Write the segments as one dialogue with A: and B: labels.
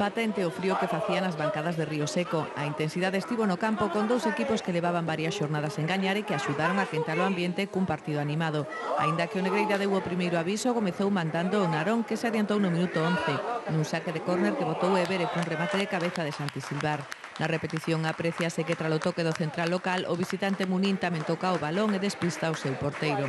A: Patente o frío que facían as bancadas de Río Seco. A intensidade estivo no campo con dous equipos que levaban varias xornadas en gañar e que axudaron a quentar o ambiente cun partido animado. Aínda que o Negreira deu o primeiro aviso, comezou mandando o Narón, que se adiantou no minuto 11, nun saque de córner que botou Eber e cun remate de cabeza de Santi Silvar. Na repetición apreciase que tras o toque do central local, o visitante Munín tamén toca o balón e despista o seu porteiro.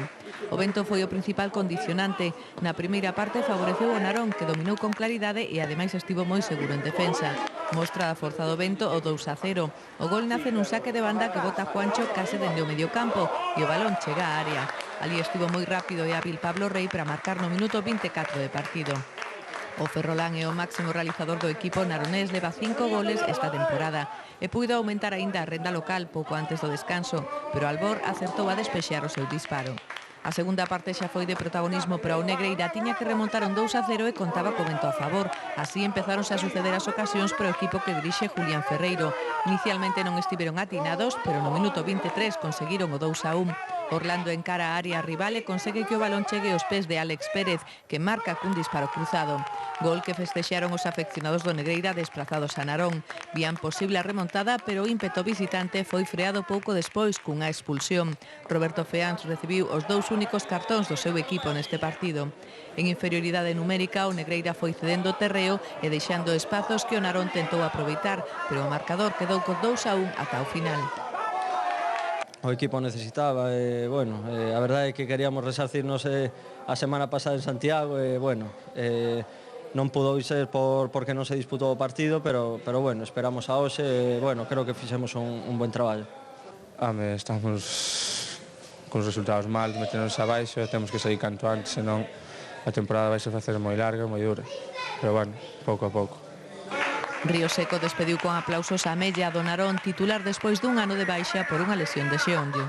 A: O vento foi o principal condicionante. Na primeira parte favoreceu o Narón, que dominou con claridade e ademais estivo moi seguro en defensa. Mostra a forza do vento o 2-0. O gol nace nun saque de banda que bota Juancho case dende o medio campo e o balón chega á área. Ali estivo moi rápido e hábil Pablo Rey para marcar no minuto 24 de partido. O Ferrolán é o máximo realizador do equipo naronés, leva 5 goles esta temporada e puido aumentar aínda a renda local pouco antes do descanso, pero Albor acertou a despexar o seu disparo. A segunda parte xa foi de protagonismo para o Negreira, tiña que remontar un 2-0 e contaba co vento a favor. Así empezáronse a suceder as ocasións para o equipo que dirixe Julián Ferreiro. Inicialmente non estiveron atinados, pero no minuto 23 conseguiron o 2-1. Orlando encara a área rival e consegue que o balón chegue aos pés de Álex Pérez, que marca cun disparo cruzado. Gol que festexaron os afeccionados do Negreira desprazados a Narón. Vían posible a remontada, pero o ímpeto visitante foi freado pouco despois cunha expulsión. Roberto Feáns recibiu os dous únicos cartóns do seu equipo neste partido. En inferioridade numérica, o Negreira foi cedendo o terreo e deixando espazos que o Narón tentou aproveitar, pero o marcador quedou con 2-1 ata o final.
B: O equipo necesitaba, a verdade é que queríamos resarcirnos a semana pasada en Santiago e, non pudo ser porque non se disputou o partido, pero esperamos a hoxe, creo que fixemos un buen traballo.
C: Estamos con os resultados mal, meternos abaixo, temos que sair canto antes, senón a temporada vai se facer moi larga, moi dura, pero pouco a pouco.
A: Río Seco despediu con aplausos a Mella do Narón, titular despois dun ano de baixa por unha lesión de xeonllo.